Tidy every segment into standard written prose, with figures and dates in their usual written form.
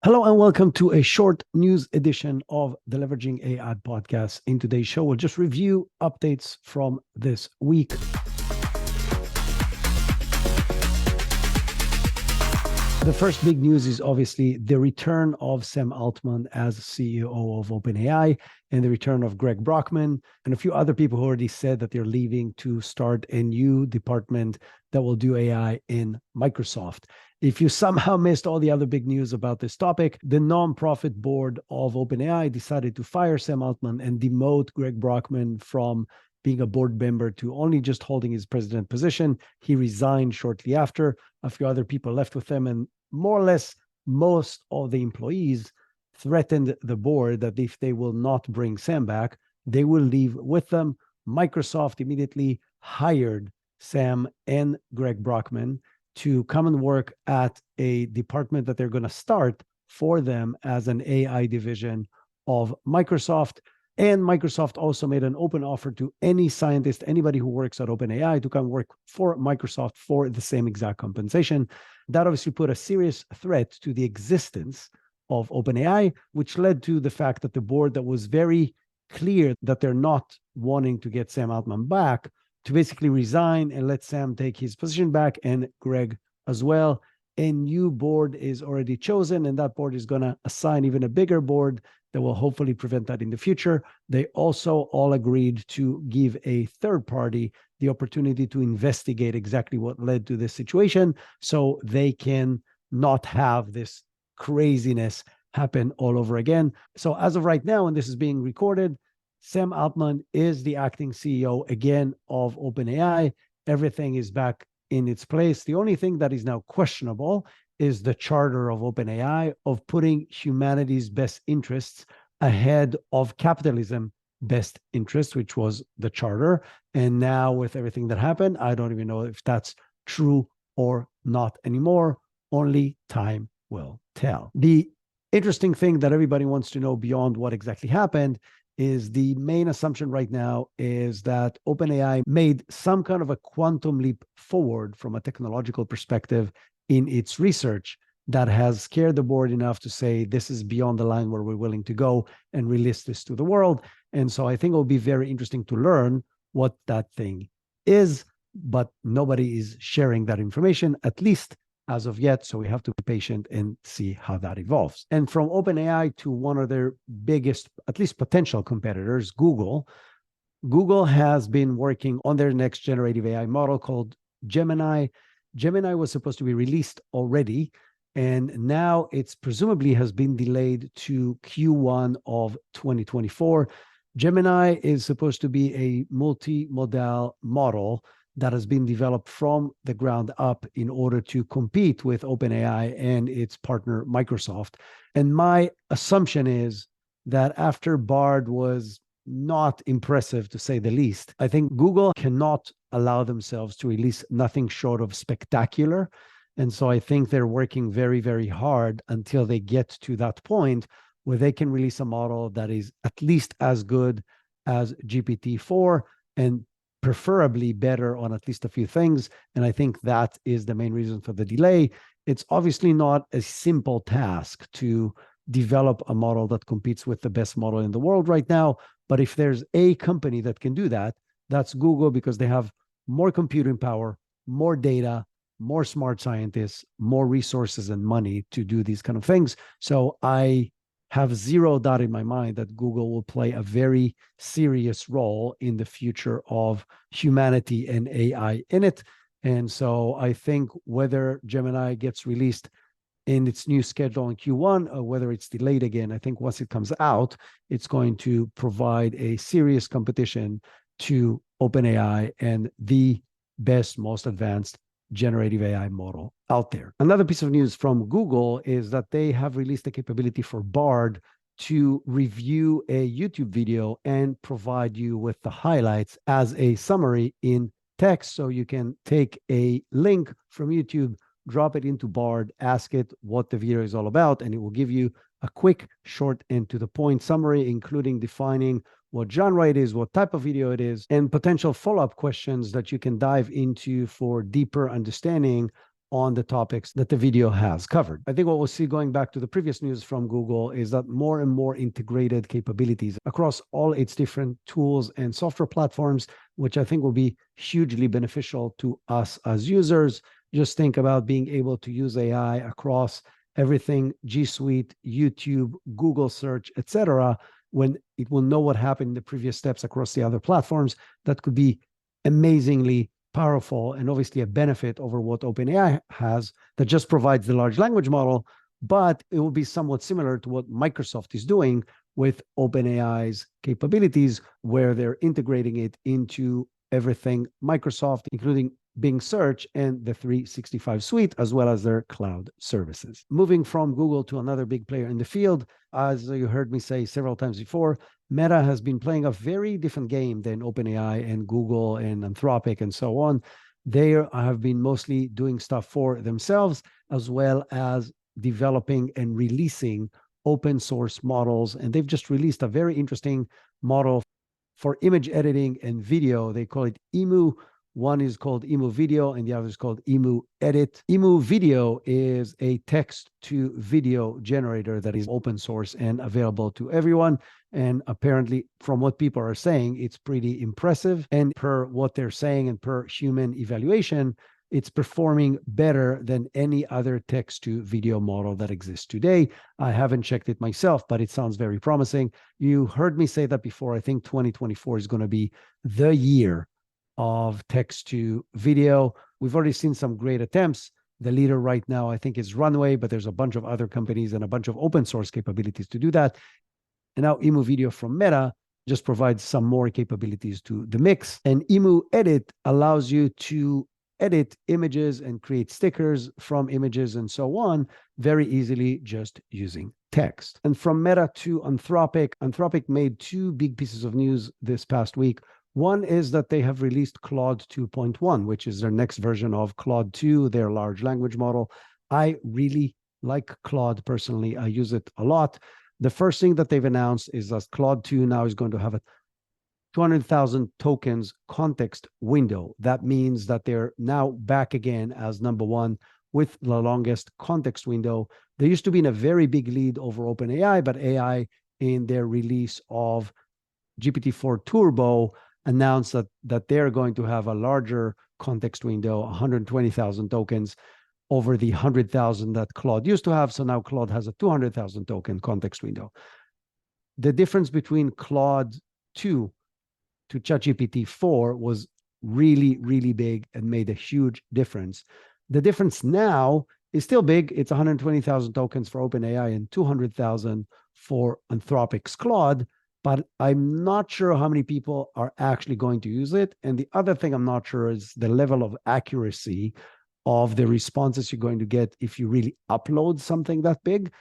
Hello and welcome to a short news edition of the Leveraging AI podcast. In today's show, we'll just review updates from this week. The first big news is obviously the return of Sam Altman as CEO of OpenAI and the return of Greg Brockman and a few other people who already said that they're leaving to start a new department that will do AI in Microsoft. If you somehow missed all the other big news about this topic, the nonprofit board of OpenAI decided to fire Sam Altman and demote Greg Brockman from being a board member to only just holding his president position. He resigned shortly after. A few other people left with him, and more or less most of the employees threatened the board that if they will not bring Sam back, they will leave with them. Microsoft immediately hired Sam and Greg Brockman to come and work at a department that they're going to start for them as an AI division of Microsoft. And Microsoft also made an open offer to any scientist, anybody who works at OpenAI, to come work for Microsoft for the same exact compensation. That obviously put a serious threat to the existence of OpenAI, which led to the fact that the board that was very clear that they're not wanting to get Sam Altman back to basically resign and let Sam take his position back and Greg as well. A new board is already chosen, and that board is going to assign even a bigger board that will hopefully prevent that in the future. They also all agreed to give a third party the opportunity to investigate exactly what led to this situation so they can not have this craziness happen all over again. So as of right now, and this is being recorded, Sam Altman is the acting CEO again of OpenAI. Everything is back in its place. The only thing that is now questionable is the charter of OpenAI of putting humanity's best interests ahead of capitalism best interests, which was the charter. And now with everything that happened, I don't even know if that's true or not anymore. Only time will tell. The interesting thing that everybody wants to know beyond what exactly happened is the main assumption right now is that OpenAI made some kind of a quantum leap forward from a technological perspective in its research that has scared the board enough to say this is beyond the line where we're willing to go and release this to the world. And so I think it will be very interesting to learn what that thing is, but nobody is sharing that information, at least as of yet. So we have to be patient and see how that evolves. And from OpenAI to one of their biggest, at least potential competitors, Google. Google has been working on their next generative AI model called Gemini. Gemini was supposed to be released already, and now it's presumably has been delayed to Q1 of 2024. Gemini is supposed to be a multimodal model that has been developed from the ground up in order to compete with OpenAI and its partner, Microsoft. And my assumption is that after Bard was not impressive, to say the least, I think Google cannot allow themselves to release nothing short of spectacular. And so I think they're working very, very hard until they get to that point where they can release a model that is at least as good as GPT-4 and preferably better on at least a few things. And I think that is the main reason for the delay. It's obviously not a simple task to develop a model that competes with the best model in the world right now. But if there's a company that can do that, that's Google, because they have more computing power, more data, more smart scientists, more resources and money to do these kind of things. So I have zero doubt in my mind that Google will play a very serious role in the future of humanity and AI in it. And so I think whether Gemini gets released in its new schedule in Q1 or whether it's delayed again, I think once it comes out, it's going to provide a serious competition to OpenAI and the best, most advanced generative AI model out there. Another piece of news from Google is that they have released a capability for Bard to review a YouTube video and provide you with the highlights as a summary in text. So you can take a link from YouTube, drop it into Bard, ask it what the video is all about, and it will give you a quick, short, and to the point summary, including defining what genre it is, what type of video it is, and potential follow-up questions that you can dive into for deeper understanding on the topics that the video has covered. I think what we'll see going back to the previous news from Google is that more and more integrated capabilities across all its different tools and software platforms, which I think will be hugely beneficial to us as users. Just think about being able to use AI across everything, G Suite, YouTube, Google search, etc., when it will know what happened in the previous steps across the other platforms. That could be amazingly powerful and obviously a benefit over what OpenAI has that just provides the large language model, but it will be somewhat similar to what Microsoft is doing with OpenAI's capabilities, where they're integrating it into everything Microsoft, including Bing Search and the 365 suite, as well as their cloud services. Moving from Google to another big player in the field, as you heard me say several times before, Meta has been playing a very different game than OpenAI and Google and Anthropic and so on. They have been mostly doing stuff for themselves, as well as developing and releasing open source models. And they've just released a very interesting model for image editing and video. They call it EMU. One is called EMU Video and the other is called EMU Edit. EMU Video is a text to video generator that is open source and available to everyone. And apparently, from what people are saying, it's pretty impressive. And per what they're saying and per human evaluation, it's performing better than any other text to video model that exists today. I haven't checked it myself, but it sounds very promising. You heard me say that before. I think 2024 is going to be the year of text to video. We've already seen some great attempts. The leader right now, I think, is Runway, but there's a bunch of other companies and a bunch of open source capabilities to do that. And now EMU Video from Meta just provides some more capabilities to the mix. And EMU Edit allows you to edit images and create stickers from images and so on very easily just using text. And from Meta to Anthropic, Anthropic made two big pieces of news this past week. One is that they have released Claude 2.1, which is their next version of Claude 2, their large language model. I really like Claude personally. I use it a lot. The first thing that they've announced is that Claude 2 now is going to have a 200,000 tokens context window. That means that they're now back again as number one with the longest context window. They used to be in a very big lead over OpenAI, but AI in their release of GPT-4 Turbo announced that they're going to have a larger context window, 120,000 tokens over the 100,000 that Claude used to have. So now Claude has a 200,000 token context window. The difference between Claude 2 to ChatGPT 4 was really, really big and made a huge difference. The difference now is still big. It's 120,000 tokens for OpenAI and 200,000 for Anthropic's Claude, but I'm not sure how many people are actually going to use it. And the other thing I'm not sure is the level of accuracy of the responses you're going to get if you really upload something that big.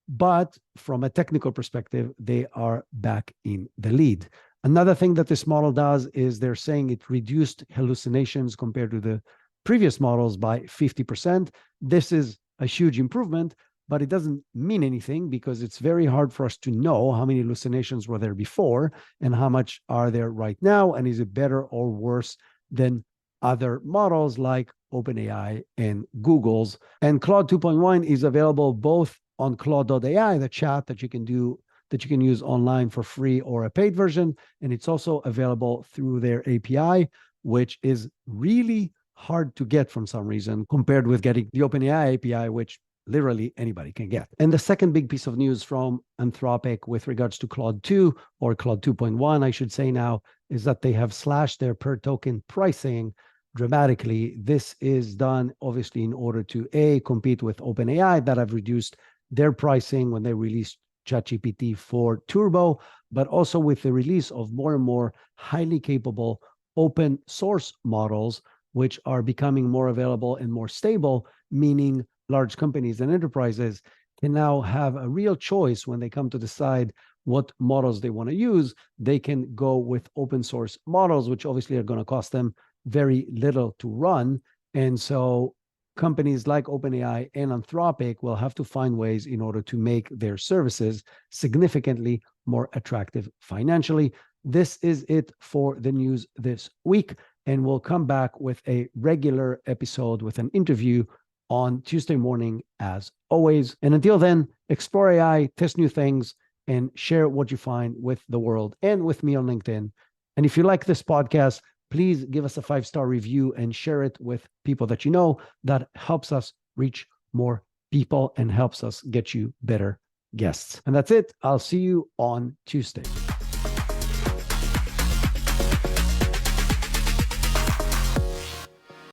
But from a technical perspective, they are back in the lead. Another thing that this model does is they're saying it reduced hallucinations compared to the previous models by 50%. This is a huge improvement, but it doesn't mean anything because it's very hard for us to know how many hallucinations were there before and how much are there right now, and is it better or worse than other models like OpenAI and Google's. And Claude 2.1 is available both on Claude.ai, the chat that you can use online for free or a paid version. And it's also available through their API, which is really hard to get from some reason compared with getting the OpenAI API, which literally anybody can get. And the second big piece of news from Anthropic with regards to Claude 2 or Claude 2.1, I should say now, is that they have slashed their per token pricing dramatically. This is done obviously in order to compete with OpenAI that have reduced their pricing when they released ChatGPT 4 Turbo, but also with the release of more and more highly capable open source models, which are becoming more available and more stable, meaning large companies and enterprises can now have a real choice when they come to decide what models they want to use. They can go with open source models, which obviously are going to cost them very little to run. And so companies like OpenAI and Anthropic will have to find ways in order to make their services significantly more attractive financially. This is it for the news this week, and we'll come back with a regular episode with an interview on Tuesday morning as always. And until then, explore AI, test new things, and share what you find with the world and with me on LinkedIn. And if you like this podcast, please give us a 5-star review and share it with people that you know. That helps us reach more people and helps us get you better guests. And that's it. I'll see you on Tuesday.